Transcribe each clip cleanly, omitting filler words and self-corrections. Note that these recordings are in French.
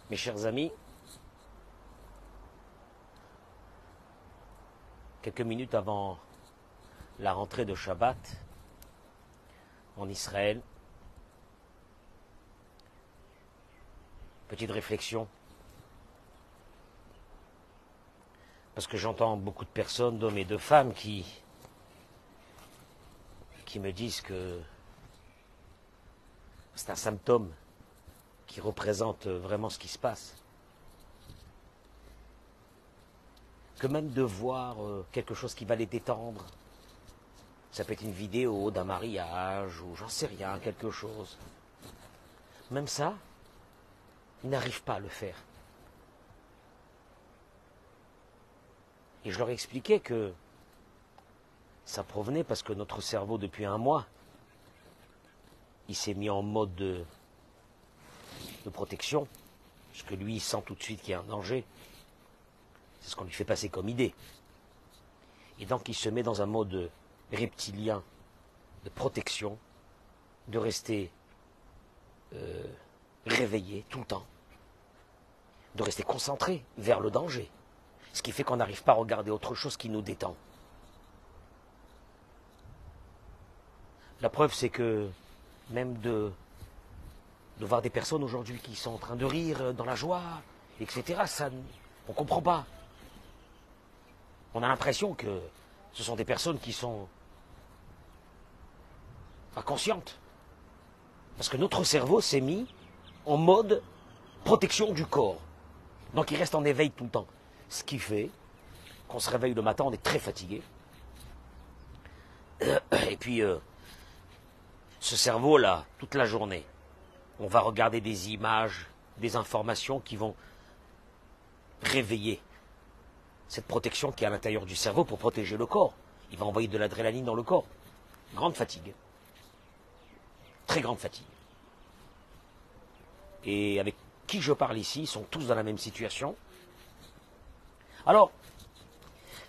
Mes chers amis, quelques minutes avant la rentrée de Shabbat en Israël, petite réflexion, parce que j'entends beaucoup de personnes, d'hommes et de femmes, qui me disent que c'est un symptôme qui représente vraiment ce qui se passe. Que même de voir quelque chose qui va les détendre, ça peut être une vidéo d'un mariage ou j'en sais rien, quelque chose. Même ça, ils n'arrivent pas à le faire. Et je leur ai expliqué que ça provenait parce que notre cerveau, depuis un mois, il s'est mis en mode de protection, parce que lui, il sent tout de suite qu'il y a un danger. C'est ce qu'on lui fait passer comme idée. Et donc, il se met dans un mode reptilien de protection, de rester réveillé tout le temps, de rester concentré vers le danger. Ce qui fait qu'on n'arrive pas à regarder autre chose qui nous détend. La preuve, c'est que même de voir des personnes aujourd'hui qui sont en train de rire dans la joie, etc., ça, on ne comprend pas. On a l'impression que ce sont des personnes qui sont inconscientes. Parce que notre cerveau s'est mis en mode protection du corps. Donc il reste en éveil tout le temps. Ce qui fait qu'on se réveille le matin, on est très fatigué. Et puis, ce cerveau-là, toute la journée, on va regarder des images, des informations qui vont réveiller cette protection qui est à l'intérieur du cerveau pour protéger le corps. Il va envoyer de l'adrénaline dans le corps. Grande fatigue. Très grande fatigue. Et avec qui je parle ici, ils sont tous dans la même situation. Alors,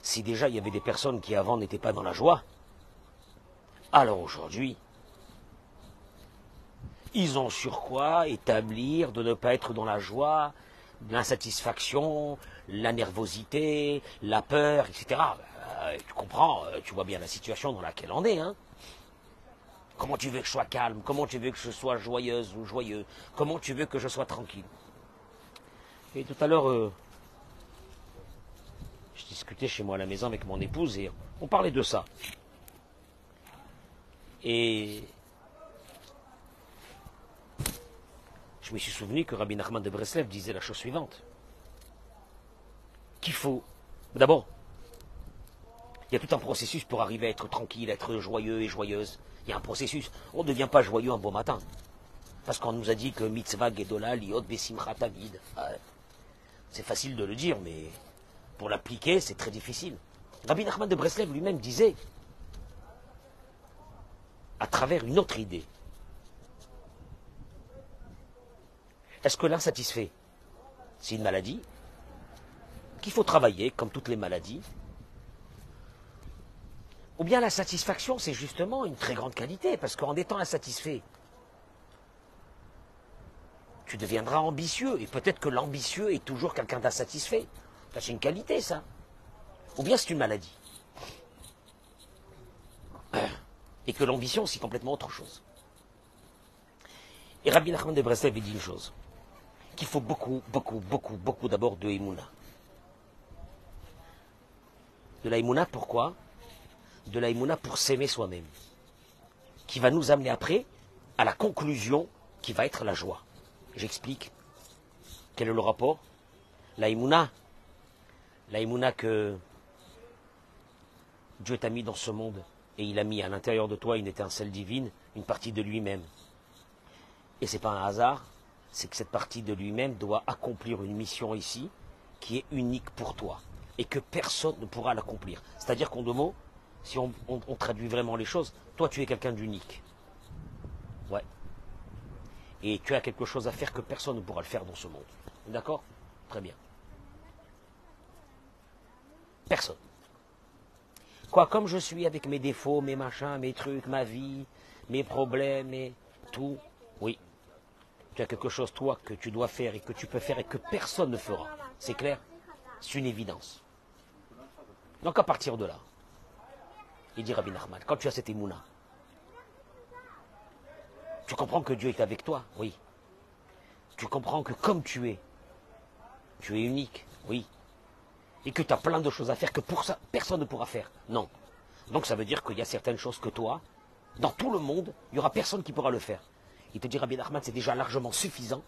si déjà il y avait des personnes qui avant n'étaient pas dans la joie, alors aujourd'hui, ils ont sur quoi établir de ne pas être dans la joie, l'insatisfaction, la nervosité, la peur, etc. Tu comprends, tu vois bien la situation dans laquelle on est. Hein. Comment tu veux que je sois calme? Comment tu veux que je sois joyeuse ou joyeux? Comment tu veux que je sois tranquille? Et tout à l'heure, je discutais chez moi à la maison avec mon épouse et on parlait de ça. Et je me suis souvenu que Rabbi Nachman de Breslev disait la chose suivante. Qu'il faut, d'abord, il y a tout un processus pour arriver à être tranquille, à être joyeux et joyeuse. Il y a un processus. On ne devient pas joyeux un beau matin. Parce qu'on nous a dit que mitzvah gedola liot besimcha tamid. C'est facile de le dire, mais pour l'appliquer, c'est très difficile. Rabbi Nachman de Breslev lui-même disait, à travers une autre idée, est-ce que l'insatisfait, c'est une maladie qu'il faut travailler, comme toutes les maladies? Ou bien la satisfaction, c'est justement une très grande qualité, parce qu'en étant insatisfait, tu deviendras ambitieux, et peut-être que l'ambitieux est toujours quelqu'un d'insatisfait. Ça, c'est une qualité, ça. Ou bien c'est une maladie. Et que l'ambition, c'est complètement autre chose. Et Rabbi Nachman de Breslev dit une chose, qu'il faut beaucoup d'abord de Emouna. De la Emouna, pourquoi? De la Emouna pour s'aimer soi-même. Qui va nous amener après à la conclusion qui va être la joie. J'explique. Quel est le rapport? La Emouna que Dieu t'a mis dans ce monde et il a mis à l'intérieur de toi une étincelle divine, une partie de lui-même. Et ce n'est pas un hasard, c'est que cette partie de lui-même doit accomplir une mission ici qui est unique pour toi et que personne ne pourra l'accomplir. C'est-à-dire qu'en deux mots, si on traduit vraiment les choses, toi tu es quelqu'un d'unique. Ouais. Et tu as quelque chose à faire que personne ne pourra le faire dans ce monde. D'accord? Très bien. Personne. Quoi, comme je suis avec mes défauts, mes machins, mes trucs, ma vie, mes problèmes et tout, oui. Tu as quelque chose, toi, que tu dois faire et que tu peux faire et que personne ne fera. C'est clair? C'est une évidence. Donc à partir de là, il dit Rabbi Nachman, quand tu as cette émouna, tu comprends que Dieu est avec toi? Oui. Tu comprends que comme tu es unique? Oui. Et que tu as plein de choses à faire que pour ça, personne ne pourra faire? Non. Donc ça veut dire qu'il y a certaines choses que toi, dans tout le monde, il n'y aura personne qui pourra le faire. Il te dit, Rabbi Nachman, c'est déjà largement suffisant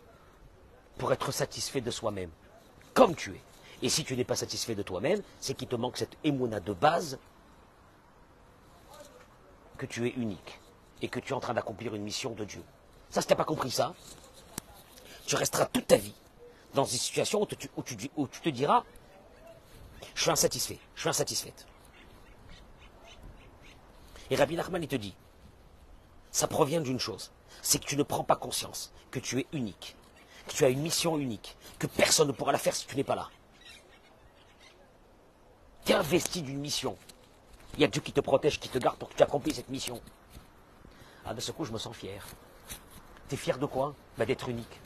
pour être satisfait de soi-même, comme tu es. Et si tu n'es pas satisfait de toi-même, c'est qu'il te manque cette émouna de base que tu es unique et que tu es en train d'accomplir une mission de Dieu. Ça, si tu n'as pas compris ça, tu resteras toute ta vie dans une situation où tu te diras, je suis insatisfait, je suis insatisfaite. Et Rabbi Nachman, il te dit, ça provient d'une chose, c'est que tu ne prends pas conscience que tu es unique, que tu as une mission unique, que personne ne pourra la faire si tu n'es pas là. Tu es investi d'une mission. Il y a Dieu qui te protège, qui te garde pour que tu accomplisses cette mission. Ah, de ce coup, je me sens fier. Tu es fier de quoi? D'être unique.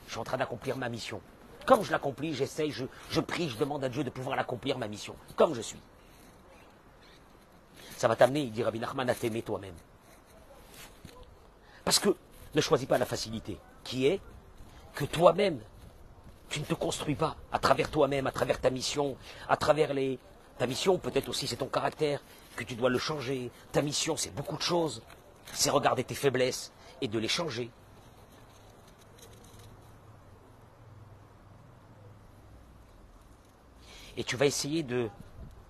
Je suis en train d'accomplir ma mission. Comme je l'accomplis, j'essaye, je prie, je demande à Dieu de pouvoir l'accomplir, ma mission. Comme je suis. Ça va t'amener, il dit Rabbi Nachman, à t'aimer toi-même. Parce que ne choisis pas la facilité, qui est que toi-même, tu ne te construis pas à travers toi-même, à travers ta mission, à travers ta mission, peut-être aussi c'est ton caractère, que tu dois le changer. Ta mission, c'est beaucoup de choses. C'est regarder tes faiblesses et de les changer. Et tu vas essayer de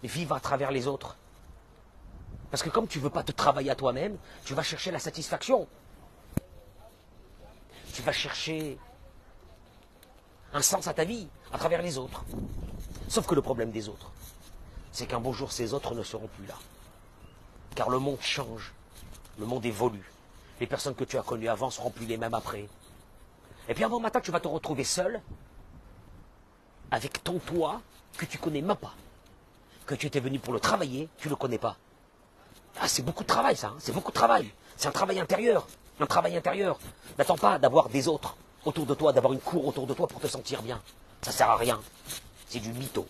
vivre à travers les autres. Parce que comme tu ne veux pas te travailler à toi-même, tu vas chercher la satisfaction. Tu vas chercher un sens à ta vie à travers les autres. Sauf que le problème des autres, c'est qu'un beau jour, ces autres ne seront plus là. Car le monde change, le monde évolue. Les personnes que tu as connues avant ne seront plus les mêmes après. Et puis un bon matin, tu vas te retrouver seul, avec ton toi, que tu ne connais même pas. Que tu étais venu pour le travailler, tu ne le connais pas. Ah, c'est beaucoup de travail, ça. C'est beaucoup de travail. C'est un travail intérieur. Un travail intérieur. N'attends pas d'avoir des autres autour de toi, d'avoir une cour autour de toi pour te sentir bien. Ça ne sert à rien. C'est du mytho.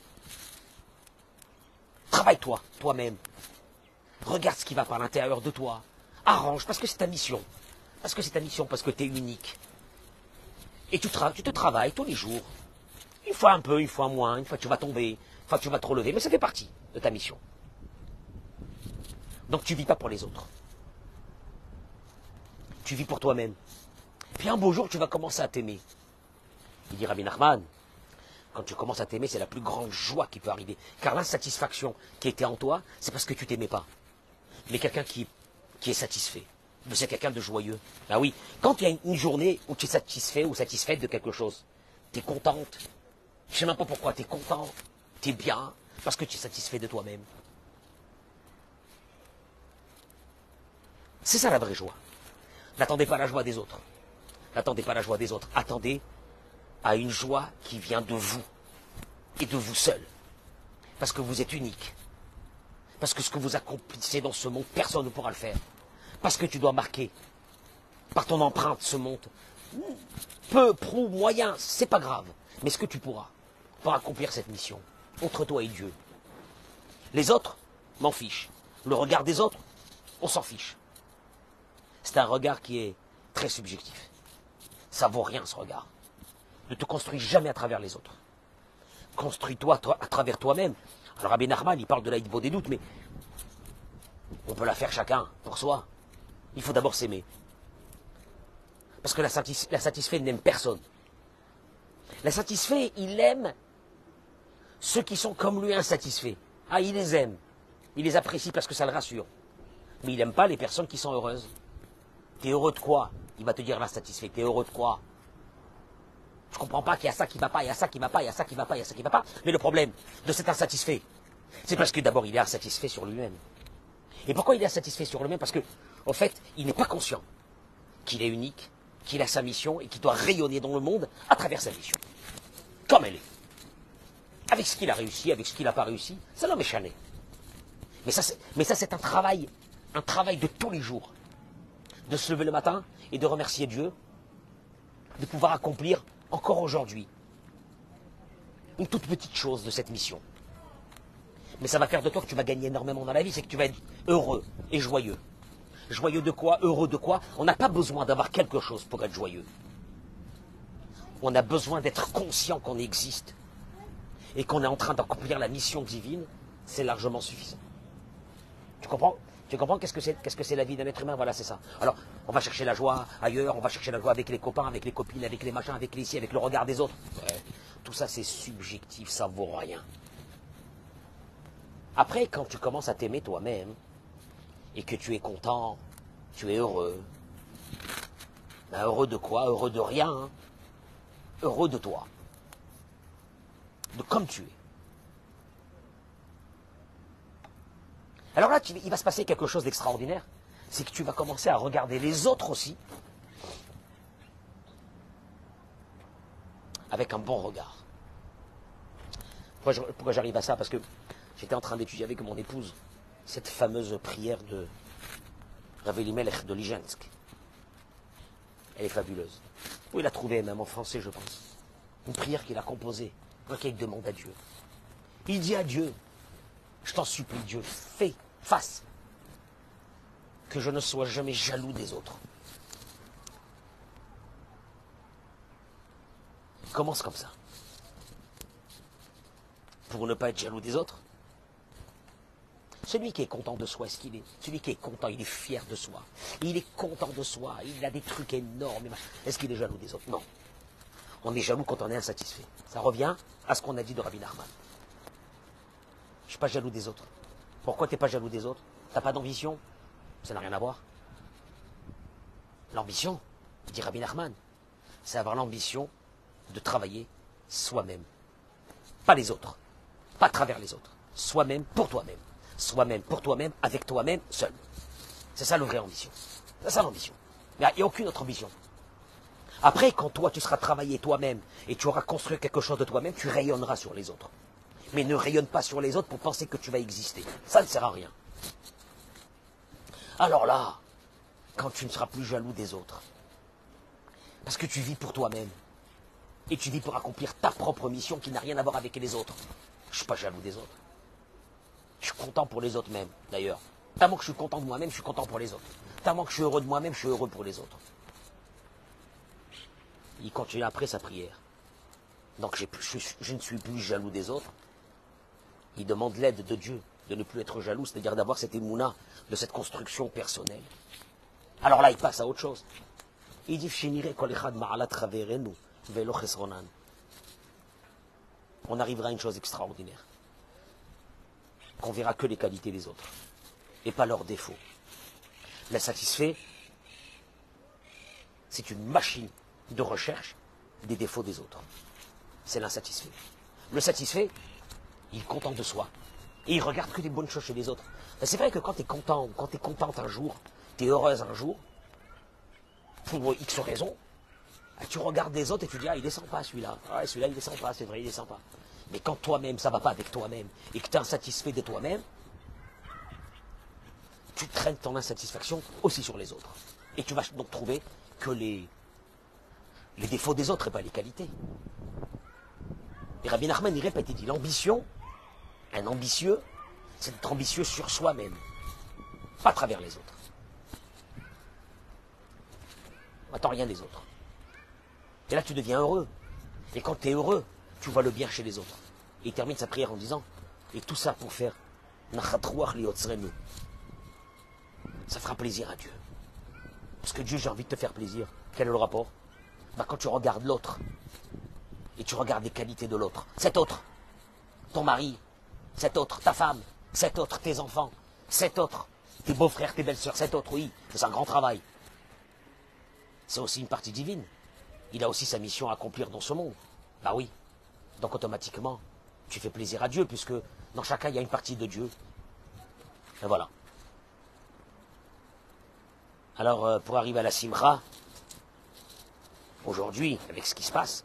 Travaille-toi, toi-même. Regarde ce qui va par l'intérieur de toi. Arrange, parce que c'est ta mission. Parce que c'est ta mission, parce que tu es unique. Et tu te travailles tous les jours. Une fois un peu, une fois moins, une fois tu vas tomber, une fois tu vas te relever. Mais ça fait partie de ta mission. Donc tu ne vis pas pour les autres. Tu vis pour toi-même. Puis un beau jour, tu vas commencer à t'aimer. Il dit Rabbi Nachman, quand tu commences à t'aimer, c'est la plus grande joie qui peut arriver. Car l'insatisfaction qui était en toi, c'est parce que tu t'aimais pas. Mais quelqu'un qui est satisfait, c'est quelqu'un de joyeux. Ah oui, quand il y a une journée où tu es satisfait ou satisfaite de quelque chose, tu es contente. Je ne sais même pas pourquoi, tu es content, tu es bien, parce que tu es satisfait de toi-même. C'est ça la vraie joie. N'attendez pas la joie des autres. N'attendez pas la joie des autres. Attendez à une joie qui vient de vous et de vous seul. Parce que vous êtes unique. Parce que ce que vous accomplissez dans ce monde, personne ne pourra le faire. Parce que tu dois marquer par ton empreinte ce monde. Peu, prou, moyen, c'est pas grave. Mais ce que tu pourras pour accomplir cette mission, entre toi et Dieu. Les autres, m'en fiche. Le regard des autres, on s'en fiche. C'est un regard qui est très subjectif. Ça vaut rien ce regard. Ne te construis jamais à travers les autres. Construis-toi à travers toi-même. Alors Rabbi Nachman, il parle de la hitbo des doutes, mais on peut la faire chacun pour soi. Il faut d'abord s'aimer. Parce que l'insatisfait n'aime personne. L'insatisfait, il aime ceux qui sont comme lui insatisfaits. Ah, il les aime. Il les apprécie parce que ça le rassure. Mais il n'aime pas les personnes qui sont heureuses. T'es heureux de quoi? Il va te dire l'insatisfait. T'es heureux de quoi? Je comprends pas qu'il y a ça qui va pas, il y a ça qui va pas, il y a ça qui va pas, il y a ça qui va pas. Mais le problème de cet insatisfait, c'est parce que d'abord il est insatisfait sur lui-même. Et pourquoi il est insatisfait sur lui-même? Parce que, en fait, il n'est pas conscient qu'il est unique, qu'il a sa mission et qu'il doit rayonner dans le monde à travers sa mission. Comme elle est. Avec ce qu'il a réussi, avec ce qu'il n'a pas réussi, c'est l'homme échané. Mais ça, c'est un travail de tous les jours. De se lever le matin et de remercier Dieu de pouvoir accomplir encore aujourd'hui une toute petite chose de cette mission. Mais ça va faire de toi que tu vas gagner énormément dans la vie, c'est que tu vas être heureux et joyeux. Joyeux de quoi? Heureux de quoi? On n'a pas besoin d'avoir quelque chose pour être joyeux. On a besoin d'être conscient qu'on existe et qu'on est en train d'accomplir la mission divine, c'est largement suffisant. Tu comprends? Tu comprends qu'est-ce que c'est la vie d'un être humain? Voilà, c'est ça. Alors, on va chercher la joie ailleurs, on va chercher la joie avec les copains, avec les copines, avec les machins, avec les ici, avec le regard des autres. Ouais. Tout ça, c'est subjectif, ça vaut rien. Après, quand tu commences à t'aimer toi-même, et que tu es content, tu es heureux, ben heureux de quoi? Heureux de rien, hein. Heureux de toi, de comme tu es. Alors là, il va se passer quelque chose d'extraordinaire, c'est que tu vas commencer à regarder les autres aussi, avec un bon regard. Pourquoi j'arrive à ça? Parce que j'étais en train d'étudier avec mon épouse cette fameuse prière de Rav Elimelech de Lijensk. Elle est fabuleuse. Vous pouvez la trouver même en français, je pense. Une prière qu'il a composée, quand il demande à Dieu. Il dit à Dieu, je t'en supplie Dieu, fasse que je ne sois jamais jaloux des autres. Il commence comme ça. Pour ne pas être jaloux des autres. Celui qui est content de soi, est-ce qu'il est? Celui qui est content, il est fier de soi. Il est content de soi, il a des trucs énormes. Est-ce qu'il est jaloux des autres? Non. On est jaloux quand on est insatisfait. Ça revient à ce qu'on a dit de Rabbi Nachman. Je ne suis pas jaloux des autres. Pourquoi tu n'es pas jaloux des autres? Tu n'as pas d'ambition? Ça n'a rien à voir. L'ambition, dit Rabbi Nachman, c'est avoir l'ambition de travailler soi-même. Pas les autres. Pas à travers les autres. Soi-même pour toi-même. Soi-même pour toi-même, avec toi-même, seul. C'est ça la vraie ambition. C'est ça l'ambition. Mais il n'y a aucune autre ambition. Après, quand toi, tu seras travaillé toi-même et tu auras construit quelque chose de toi-même, tu rayonneras sur les autres. Mais ne rayonne pas sur les autres pour penser que tu vas exister. Ça ne sert à rien. Alors là, quand tu ne seras plus jaloux des autres, parce que tu vis pour toi-même, et tu vis pour accomplir ta propre mission qui n'a rien à voir avec les autres, je ne suis pas jaloux des autres. Je suis content pour les autres même, d'ailleurs. Tellement que je suis content de moi-même, je suis content pour les autres. Tellement que je suis heureux de moi-même, je suis heureux pour les autres. Il continue après sa prière. Donc je ne suis plus jaloux des autres. Il demande l'aide de Dieu, de ne plus être jaloux, c'est-à-dire d'avoir cette émouna, de cette construction personnelle. Alors là, il passe à autre chose. Il dit, on arrivera à une chose extraordinaire. Qu'on verra que les qualités des autres, et pas leurs défauts. L'insatisfait, c'est une machine de recherche des défauts des autres. C'est l'insatisfait. Le satisfait, il est content de soi. Et il regarde que des bonnes choses chez les autres. C'est vrai que quand tu es content, quand tu es contente un jour, tu es heureuse un jour, pour X raisons, tu regardes les autres et tu dis, ah, il est sympa celui-là. Ah, celui-là, il est sympa, c'est vrai, il est sympa. Mais quand toi-même, ça ne va pas avec toi-même, et que tu es insatisfait de toi-même, tu traînes ton insatisfaction aussi sur les autres. Et tu vas donc trouver que les défauts des autres et pas les qualités. Et Rabbi Nachman, il répète, il dit, l'ambition, un ambitieux, c'est d'être ambitieux sur soi-même, pas à travers les autres. On n'attend rien des autres. Et là, tu deviens heureux. Et quand tu es heureux, tu vois le bien chez les autres. Et il termine sa prière en disant, et tout ça pour faire ça fera plaisir à Dieu. Parce que Dieu, j'ai envie de te faire plaisir. Quel est le rapport? Quand tu regardes l'autre, et tu regardes les qualités de l'autre, cet autre, ton mari, cet autre, ta femme, cet autre, tes enfants, cet autre, tes beaux-frères, tes belles-sœurs, cet autre, oui, c'est un grand travail. C'est aussi une partie divine. Il a aussi sa mission à accomplir dans ce monde. Bah oui. Donc automatiquement, tu fais plaisir à Dieu, puisque dans chacun, il y a une partie de Dieu. Et voilà. Alors, pour arriver à la Simra, aujourd'hui, avec ce qui se passe,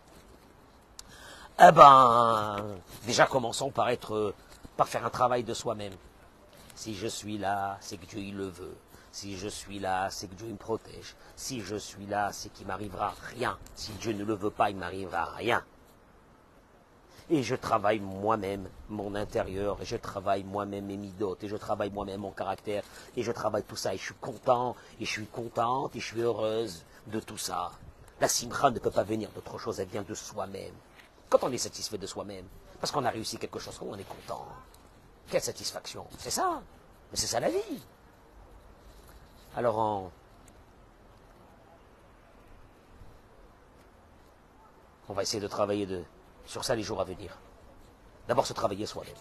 déjà commençons par faire un travail de soi-même. Si je suis là, c'est que Dieu il le veut. Si je suis là, c'est que Dieu me protège. Si je suis là, c'est qu'il m'arrivera rien. Si Dieu ne le veut pas, il m'arrivera rien. Et je travaille moi-même mon intérieur, et je travaille moi-même mes midotes, et je travaille moi-même mon caractère, et je travaille tout ça, et je suis content, et je suis contente, et je suis heureuse de tout ça. La simcha ne peut pas venir d'autre chose, elle vient de soi-même. Quand on est satisfait de soi-même, parce qu'on a réussi quelque chose, on est content. Quelle satisfaction, c'est ça. Mais c'est ça la vie. Alors on va essayer de travailler sur ça les jours à venir. D'abord se travailler soi-même.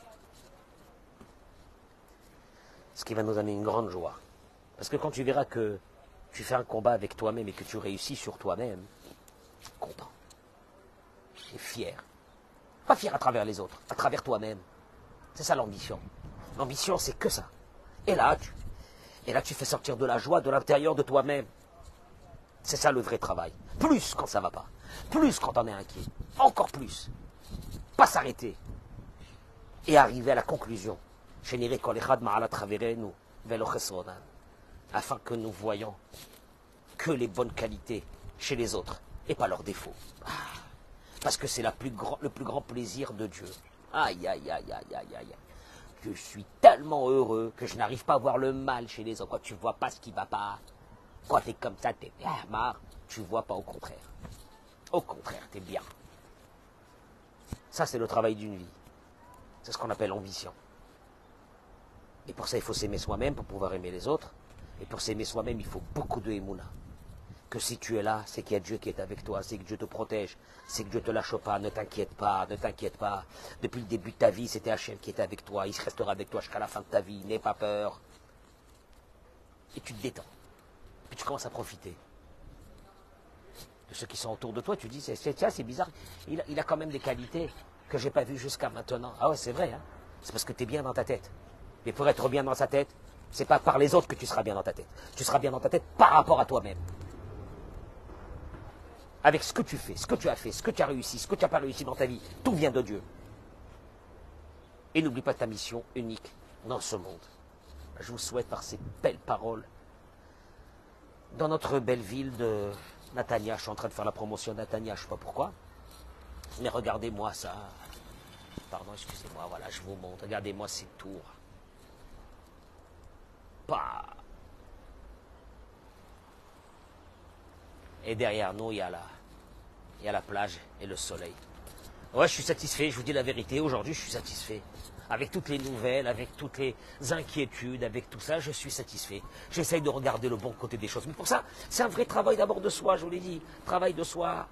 Ce qui va nous amener une grande joie. Parce que quand tu verras que tu fais un combat avec toi-même et que tu réussis sur toi-même, content. Et fier. Pas fier à travers les autres, à travers toi-même. C'est ça l'ambition. L'ambition, c'est que ça. Et là, tu fais sortir de la joie de l'intérieur de toi-même. C'est ça le vrai travail. Plus quand ça va pas. Plus quand on est inquiet. Encore plus. Pas s'arrêter. Et arriver à la conclusion. Afin que nous voyons que les bonnes qualités chez les autres et pas leurs défauts. Parce que c'est le plus grand plaisir de Dieu. Aïe, aïe, aïe, aïe, aïe, aïe. Je suis tellement heureux que je n'arrive pas à voir le mal chez les autres. Quand tu ne vois pas ce qui ne va pas, quand tu es comme ça, tu es marre, tu ne vois pas, au contraire. Au contraire, tu es bien. Ça, c'est le travail d'une vie. C'est ce qu'on appelle l'ambition. Et pour ça, il faut s'aimer soi-même pour pouvoir aimer les autres. Et pour s'aimer soi-même, il faut beaucoup de émouna. Que si tu es là, c'est qu'il y a Dieu qui est avec toi, c'est que Dieu te protège, c'est que Dieu te lâche pas, ne t'inquiète pas, ne t'inquiète pas. Depuis le début de ta vie, c'était Hachem qui était avec toi, il restera avec toi jusqu'à la fin de ta vie, n'aie pas peur. Et tu te détends. Puis tu commences à profiter de ceux qui sont autour de toi. Tu dis, c'est bizarre, il a quand même des qualités que je n'ai pas vues jusqu'à maintenant. Ah ouais, c'est vrai, hein. C'est parce que tu es bien dans ta tête. Mais pour être bien dans sa tête, c'est pas par les autres que tu seras bien dans ta tête. Tu seras bien dans ta tête par rapport à toi-même. Avec ce que tu fais, ce que tu as fait, ce que tu as réussi, ce que tu n'as pas réussi dans ta vie, tout vient de Dieu. Et n'oublie pas ta mission unique dans ce monde. Je vous souhaite par ces belles paroles, dans notre belle ville de Natania, je suis en train de faire la promotion de Natania, je ne sais pas pourquoi, mais regardez-moi ça. Pardon, excusez-moi, voilà, je vous montre. Regardez-moi ces tours. Bah. Et derrière nous, il y a la plage et le soleil. Ouais, je suis satisfait, je vous dis la vérité. Aujourd'hui, je suis satisfait. Avec toutes les nouvelles, avec toutes les inquiétudes, avec tout ça, je suis satisfait. J'essaye de regarder le bon côté des choses. Mais pour ça, c'est un vrai travail d'abord de soi, je vous l'ai dit. Travail de soi.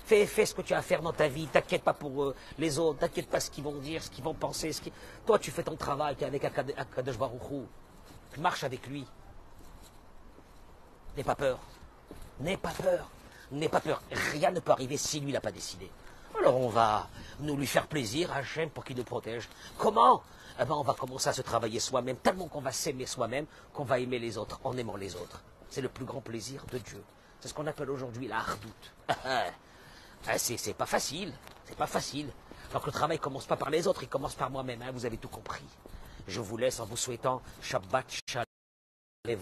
Fais ce que tu as à faire dans ta vie. T'inquiète pas pour les autres. T'inquiète pas ce qu'ils vont dire, ce qu'ils vont penser. Toi, tu fais ton travail. Tu es avec Akadosh Baruch Hu. Tu marches avec lui. N'aie pas peur. N'aie pas peur. N'aie pas peur. Rien ne peut arriver si lui n'a pas décidé. Alors on va nous lui faire plaisir à Hachem pour qu'il nous protège. Comment? Eh ben on va commencer à se travailler soi-même, tellement qu'on va s'aimer soi-même, qu'on va aimer les autres en aimant les autres. C'est le plus grand plaisir de Dieu. C'est ce qu'on appelle aujourd'hui la hardoute. C'est pas facile. C'est pas facile. Donc le travail commence pas par les autres, il commence par moi-même. Hein, vous avez tout compris. Je vous laisse en vous souhaitant Shabbat Shalom.